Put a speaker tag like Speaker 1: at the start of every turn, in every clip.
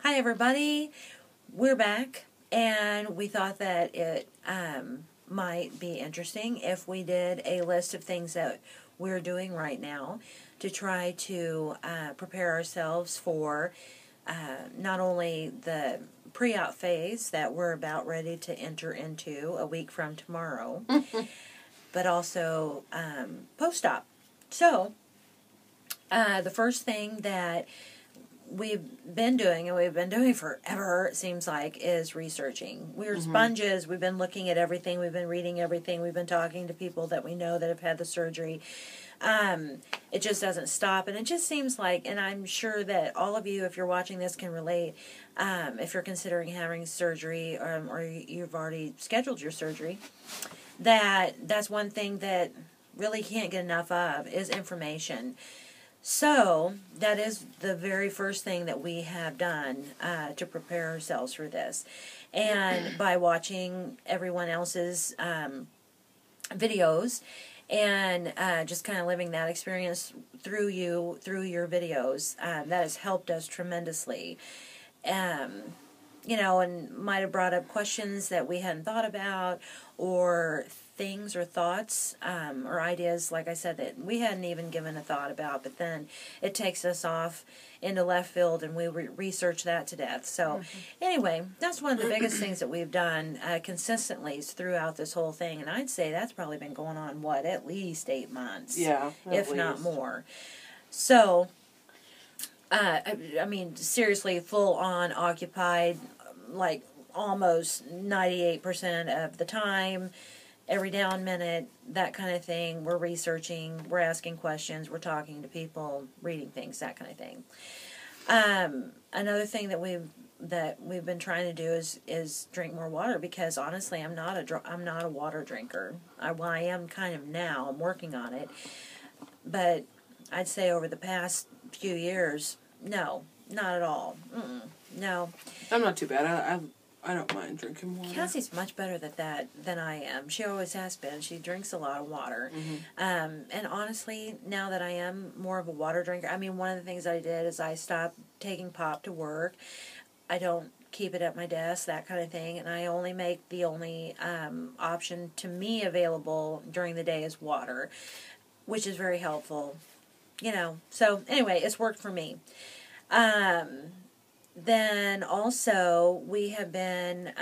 Speaker 1: Hi everybody, we're back, and we thought that it might be interesting if we did a list of things that we're doing right now to try to prepare ourselves for not only the pre-op phase that we're about ready to enter into a week from tomorrow, but also post-op. So, the first thing that we've been doing, and we've been doing forever, it seems like, is researching. We're sponges. We've been looking at everything. We've been reading everything. We've been talking to people that we know that have had the surgery. It just doesn't stop, and it just seems like, and I'm sure that all of you, if you're watching this, can relate, if you're considering having surgery, or you've already scheduled your surgery, that's one thing that really can't get enough of is information. So, that is the very first thing that we have done to prepare ourselves for this. And by watching everyone else's videos and just kind of living that experience through your videos, that has helped us tremendously. And might have brought up questions that we hadn't thought about, or things or thoughts or ideas, like I said, that we hadn't even given a thought about, but then it takes us off into left field, and we research that to death. So anyway, that's one of the biggest things that we've done consistently throughout this whole thing, and I'd say that's probably been going on, at least 8 months?
Speaker 2: Yeah,
Speaker 1: if not more. So, I mean, seriously, full on occupied, like almost 98% of the time, every down minute, that kind of thing. We're researching, we're asking questions, we're talking to people, reading things, that kind of thing. Another thing that we've been trying to do is drink more water, because honestly, I'm not a water drinker. I am kind of now. I'm working on it, but I'd say over the past few years, no, not at all. No.
Speaker 2: I'm not too bad. I don't mind drinking water.
Speaker 1: Cassie's much better at that than I am. She always has been. She drinks a lot of water. And honestly, now that I am more of a water drinker, I mean, one of the things I did is I stopped taking pop to work. I don't keep it at my desk, that kind of thing, and I only make the only option to me available during the day is water, which is very helpful. So anyway, it's worked for me. Then also, we have been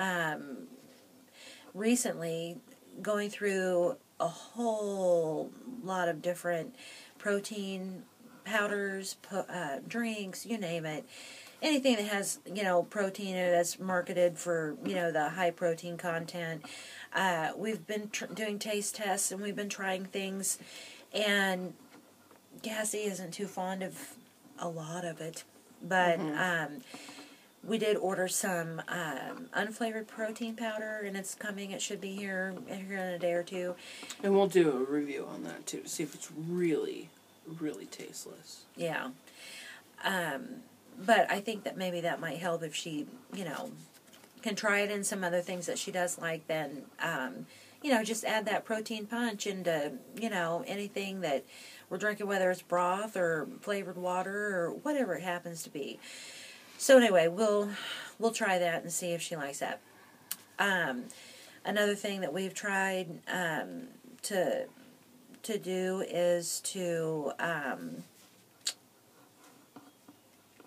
Speaker 1: recently going through a whole lot of different protein powders, drinks, you name it. Anything that has, protein in it that's marketed for, the high protein content. We've been doing taste tests, and we've been trying things, and Cassie isn't too fond of a lot of it. But we did order some unflavored protein powder, and it's coming. It should be here in a day or two.
Speaker 2: And we'll do a review on that, too, to see if it's really, really tasteless.
Speaker 1: Yeah. But I think that maybe that might help if she, can try it in some other things that she does like, then, just add that protein punch into, anything that we're drinking, whether it's broth or flavored water or whatever it happens to be. So anyway, we'll try that and see if she likes that. Another thing that we've tried to do is to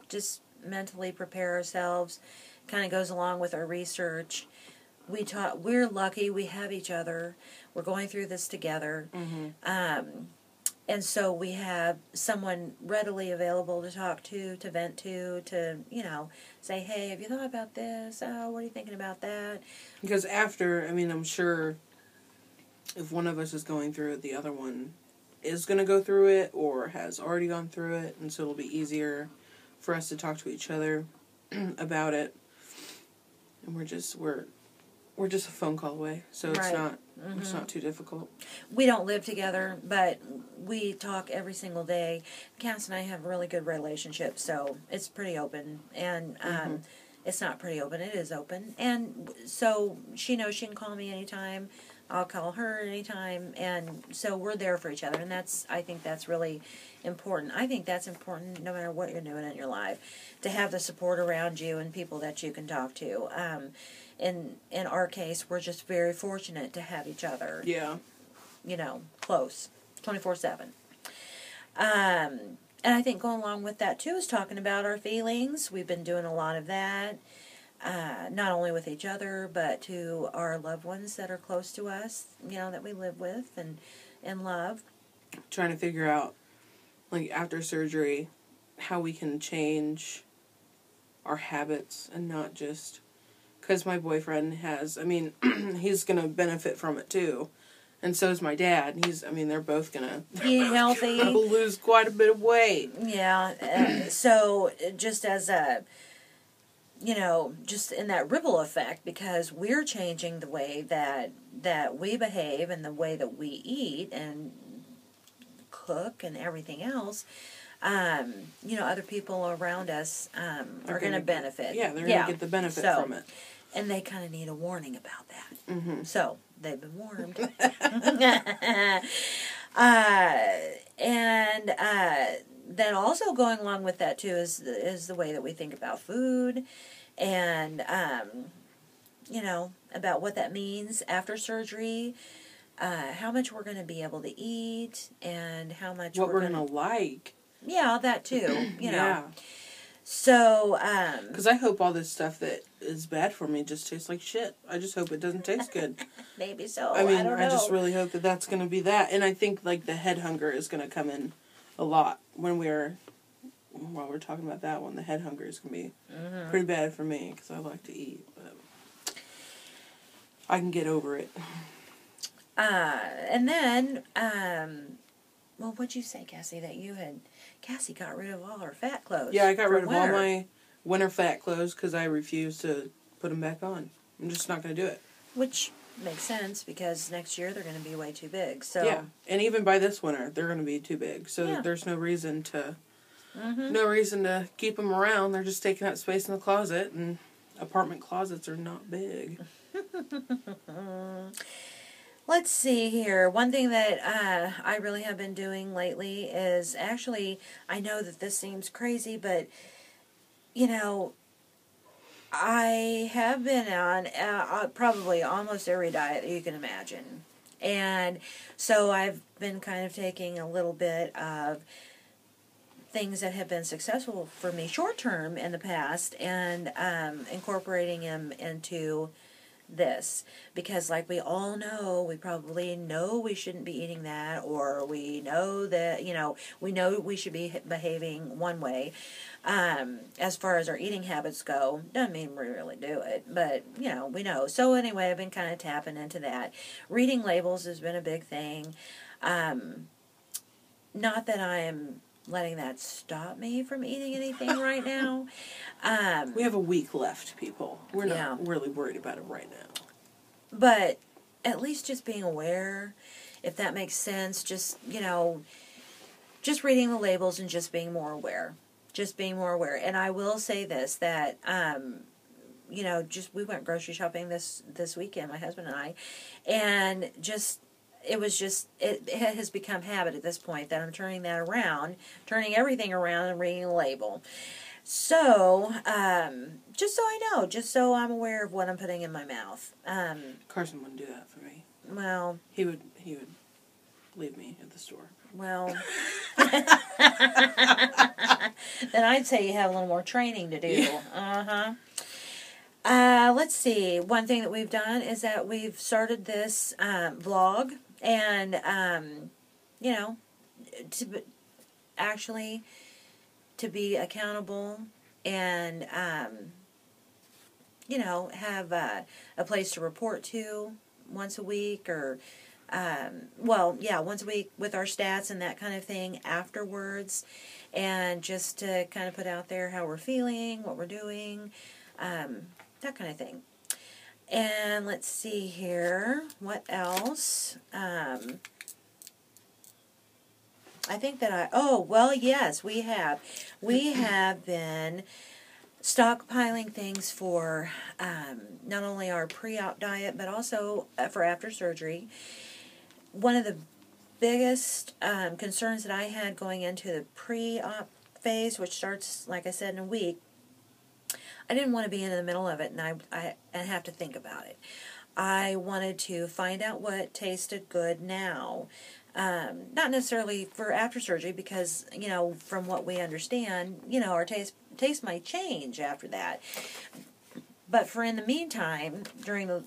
Speaker 1: just mentally prepare ourselves. Kind of goes along with our research. We're lucky we have each other. We're going through this together. And so we have someone readily available to talk to vent to say, hey, have you thought about this? Oh, what are you thinking about that?
Speaker 2: Because I'm sure if one of us is going through it, the other one is going to go through it or has already gone through it, and so it'll be easier for us to talk to each other about it. And we're just a phone call away, so it's not it's not too difficult.
Speaker 1: We don't live together, but we talk every single day. Cass and I have a really good relationship, so it's pretty open, and it's not pretty open, it is open. And so she knows she can call me anytime. I'll call her anytime, and so we're there for each other, and I think that's really important. I think that's important no matter what you're doing in your life, to have the support around you and people that you can talk to. In our case, we're just very fortunate to have each other.
Speaker 2: Yeah.
Speaker 1: Close, 24/7. And I think going along with that too is talking about our feelings. We've been doing a lot of that. Not only with each other, but to our loved ones that are close to us, that we live with and love.
Speaker 2: Trying to figure out, like, after surgery, how we can change our habits and not just... Because my boyfriend has... he's going to benefit from it, too. And so is my dad. They're both going to...
Speaker 1: Eat healthy.
Speaker 2: Lose quite a bit of weight.
Speaker 1: Yeah. So, just as a... just in that ripple effect, because we're changing the way that we behave and the way that we eat and cook and everything else, other people around us are going to benefit.
Speaker 2: Yeah, they're going to get the benefit from it.
Speaker 1: And they kind of need a warning about that.
Speaker 2: Mm-hmm.
Speaker 1: So, they've been warned. Then also going along with that too is the way that we think about food, and about what that means after surgery, how much we're going to be able to eat, and how much
Speaker 2: what we're going to like.
Speaker 1: Yeah, that too.
Speaker 2: Yeah.
Speaker 1: So,
Speaker 2: because I hope all this stuff that is bad for me just tastes like shit. I just hope it doesn't taste good.
Speaker 1: Maybe so.
Speaker 2: I don't know. I just
Speaker 1: know.
Speaker 2: really hope that that's going to be that, and I think like the head hunger is going to come in a lot while we're talking about that one. The head hunger is going to be pretty bad for me because I like to eat, but I can get over it.
Speaker 1: And then, well, what'd you say, Cassie? Cassie got rid of all her fat clothes.
Speaker 2: Yeah, I got rid of
Speaker 1: winter.
Speaker 2: all my winter fat clothes because I refuse to put them back on. I'm just not going to do it.
Speaker 1: Which makes sense because next year they're going to be way too big. So
Speaker 2: yeah, and even by this winter they're going to be too big. So there's no reason to keep them around. They're just taking up space in the closet, and apartment closets are not big.
Speaker 1: Let's see here. One thing that I really have been doing lately is actually, I know that this seems crazy, but, I have been on probably almost every diet that you can imagine. And so I've been kind of taking a little bit of things that have been successful for me short term in the past and incorporating them into this, because like we all know, we probably know we shouldn't be eating that, or we know that we know we should be behaving one way as far as our eating habits go. Doesn't mean we really do it, but we know. So anyway, I've been kind of tapping into that. Reading labels has been a big thing. Not that I'm letting that stop me from eating anything right now.
Speaker 2: We have a week left, people. We're not really worried about it right now.
Speaker 1: But at least just being aware, if that makes sense, just reading the labels and just being more aware. Just being more aware. And I will say this, that, we went grocery shopping this weekend, my husband and I, and it has become habit at this point that I'm turning everything around and reading the label. So, just so I know, just so I'm aware of what I'm putting in my mouth.
Speaker 2: Carson wouldn't do that for me.
Speaker 1: Well,
Speaker 2: he would leave me at the store.
Speaker 1: Well, then I'd say you have a little more training to do.
Speaker 2: Yeah.
Speaker 1: Let's see. One thing that we've done is that we've started this vlog, and to be accountable and have a place to report to once a week, or once a week with our stats and that kind of thing afterwards, and just to kind of put out there how we're feeling, what we're doing, that kind of thing. And let's see here, what else? I think that yes, we have. We have been stockpiling things for not only our pre-op diet, but also for after surgery. One of the biggest concerns that I had going into the pre-op phase, which starts, like I said, in a week, I didn't want to be in the middle of it and have to think about it. I wanted to find out what tasted good now. Not necessarily for after surgery, because, from what we understand, our taste might change after that. But for in the meantime, during the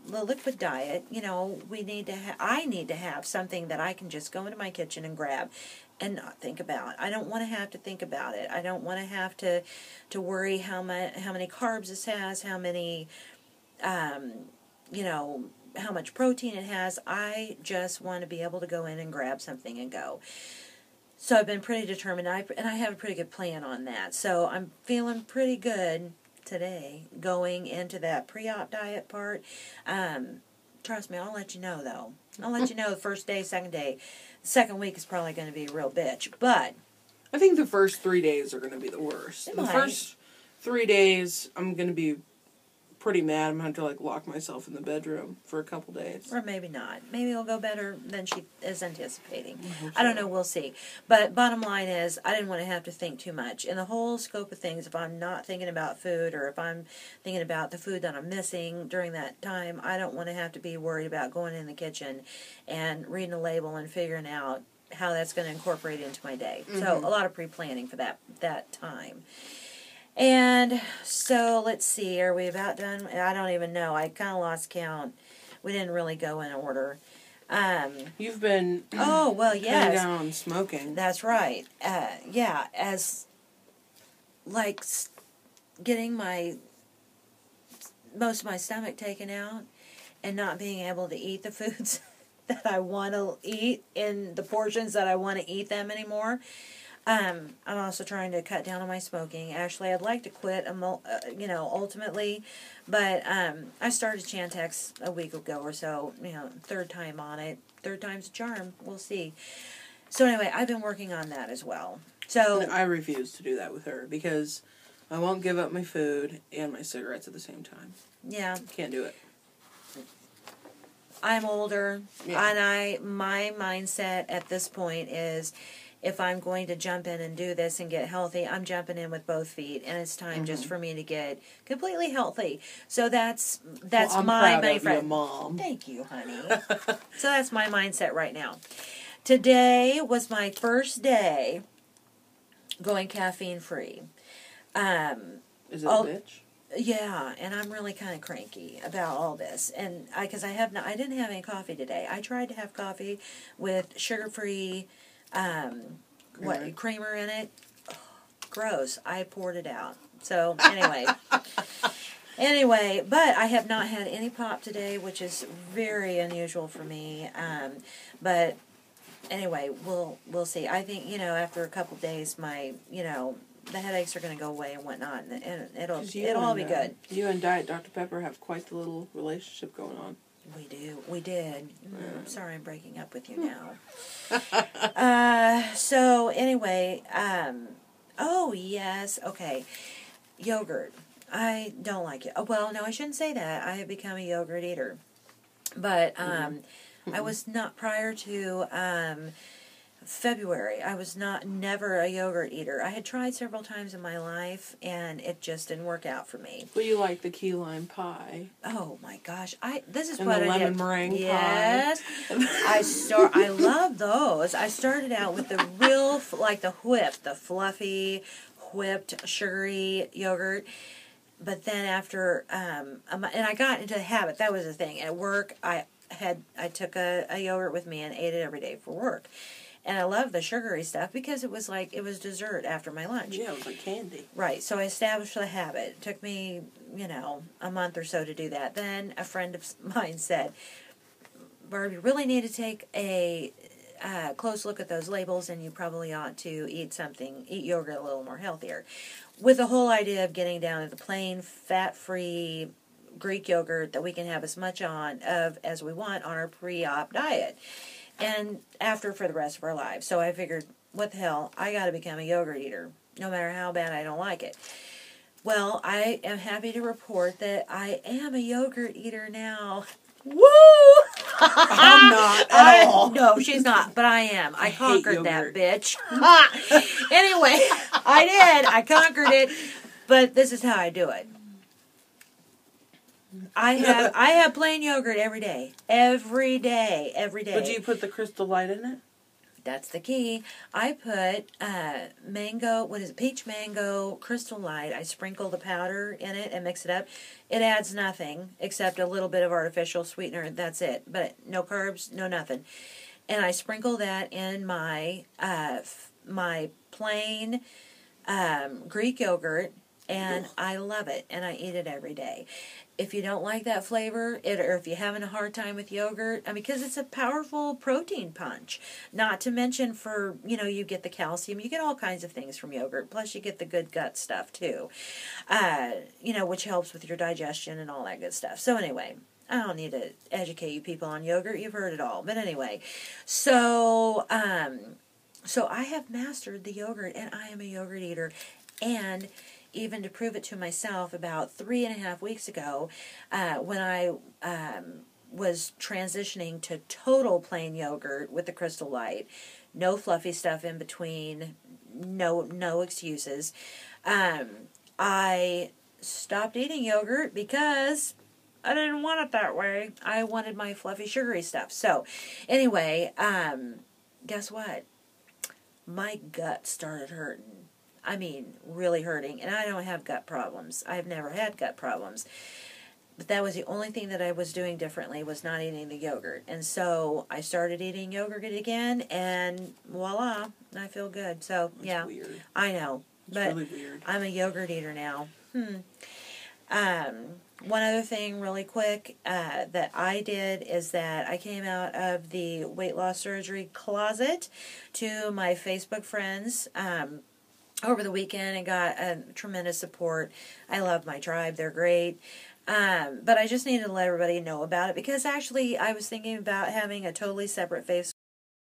Speaker 1: liquid diet, I need to have something that I can just go into my kitchen and grab and not think about. I don't want to have to think about it. I don't want to have to worry how many carbs this has, how many, how much protein it has. I just want to be able to go in and grab something and go. So I've been pretty determined, and I have a pretty good plan on that. So I'm feeling pretty good today going into that pre-op diet part. Trust me, I'll let you know, though. I'll let you know the first day, second day. The second week is probably going to be a real bitch, but
Speaker 2: I think the first 3 days are going to be the worst. The first 3 days, I'm going to be pretty mad. I'm going to have to, lock myself in the bedroom for a couple days.
Speaker 1: Or maybe not. Maybe it'll go better than she is anticipating. I don't know. We'll see. But bottom line is, I didn't want to have to think too much. In the whole scope of things, if I'm not thinking about food, or if I'm thinking about the food that I'm missing during that time, I don't want to have to be worried about going in the kitchen and reading a label and figuring out how that's going to incorporate into my day. Mm-hmm. So a lot of pre-planning for that time. And so, let's see, are we about done? I don't even know. I kind of lost count. We didn't really go in order.
Speaker 2: You've been
Speaker 1: oh, well, yes.
Speaker 2: cutting down on smoking.
Speaker 1: That's right. Yeah, as, getting most of my stomach taken out and not being able to eat the foods that I want to eat in the portions that I want to eat them anymore. I'm also trying to cut down on my smoking. Actually, I'd like to quit, ultimately, but I started Chantix a week ago or so, third time on it. Third time's a charm. We'll see. So anyway, I've been working on that as well. So
Speaker 2: I refuse to do that with her because I won't give up my food and my cigarettes at the same time.
Speaker 1: Yeah.
Speaker 2: Can't do it.
Speaker 1: I'm older, and my mindset at this point is, if I'm going to jump in and do this and get healthy, I'm jumping in with both feet, and it's time just for me to get completely healthy. So that's my friend.
Speaker 2: Mom.
Speaker 1: Thank you, honey. So that's my mindset right now. Today was my first day going caffeine free.
Speaker 2: Is it a bitch?
Speaker 1: Yeah, and I'm really kind of cranky about all this, and because I didn't have any coffee today. I tried to have coffee with sugar-free. Creamer in it? Oh, gross. I poured it out. So, anyway, but I have not had any pop today, which is very unusual for me. But anyway, we'll see. I think, after a couple days, my, the headaches are going to go away and whatnot, and it'll all be good.
Speaker 2: You and Diet Dr. Pepper have quite the little relationship going on.
Speaker 1: We did. I'm sorry I'm breaking up with you now. So, anyway, oh, yes, okay. Yogurt. I don't like it. Oh, well, no, I shouldn't say that. I have become a yogurt eater. But I was not, prior to February, I was never a yogurt eater. I had tried several times in my life, and it just didn't work out for me.
Speaker 2: Well, you like the key lime pie.
Speaker 1: Oh my gosh! This is
Speaker 2: and
Speaker 1: what
Speaker 2: the
Speaker 1: I
Speaker 2: lemon
Speaker 1: did.
Speaker 2: meringue
Speaker 1: yes.
Speaker 2: pie.
Speaker 1: I love those. I started out with the real, the fluffy, whipped, sugary yogurt. But then after, and I got into the habit. That was the thing. At work, I took a yogurt with me and ate it every day for work. And I love the sugary stuff because it was dessert after my lunch.
Speaker 2: Yeah, it was like candy.
Speaker 1: Right, so I established the habit. It took me, a month or so to do that. Then a friend of mine said, Barb, you really need to take a close look at those labels, and you probably ought to eat yogurt a little more healthier. With the whole idea of getting down to the plain, fat-free Greek yogurt that we can have as much of as we want on our pre-op diet. And for the rest of our lives. So I figured, what the hell, I got to become a yogurt eater, no matter how bad I don't like it. Well, I am happy to report that I am a yogurt eater now. Woo!
Speaker 2: I'm not at all.
Speaker 1: No, she's not, but I am. I
Speaker 2: hate
Speaker 1: conquered that
Speaker 2: yogurt.
Speaker 1: bitch. Anyway, I did. I conquered it, but this is how I do it. I have plain yogurt every day. Every day. Every day.
Speaker 2: But do you put the Crystal Light in it?
Speaker 1: That's the key. I put mango, peach mango Crystal Light. I sprinkle the powder in it and mix it up. It adds nothing except a little bit of artificial sweetener. That's it. But no carbs, no nothing. And I sprinkle that in my my plain Greek yogurt, and I love it. And I eat it every day. If you don't like that flavor, or if you're having a hard time with yogurt, because it's a powerful protein punch. Not to mention you get the calcium, you get all kinds of things from yogurt, plus you get the good gut stuff too, which helps with your digestion and all that good stuff. So anyway, I don't need to educate you people on yogurt, you've heard it all. But anyway, so I have mastered the yogurt, and I am a yogurt eater, and even to prove it to myself, about 3.5 weeks ago, when I was transitioning to total plain yogurt with the Crystal Light, no fluffy stuff in between, no excuses, I stopped eating yogurt because I didn't want it that way. I wanted my fluffy, sugary stuff. So, anyway, guess what? My gut started hurting. Really hurting. And I don't have gut problems. I've never had gut problems. But that was the only thing that I was doing differently, was not eating the yogurt. And so I started eating yogurt again, and voila, I feel good. So,
Speaker 2: That's
Speaker 1: yeah.
Speaker 2: weird.
Speaker 1: I know.
Speaker 2: It's
Speaker 1: but
Speaker 2: really weird.
Speaker 1: I'm a yogurt eater now. One other thing really quick that I did is that I came out of the weight loss surgery closet to my Facebook friends over the weekend and got tremendous support. I love my tribe. They're great. But I just needed to let everybody know about it, because actually I was thinking about having a totally separate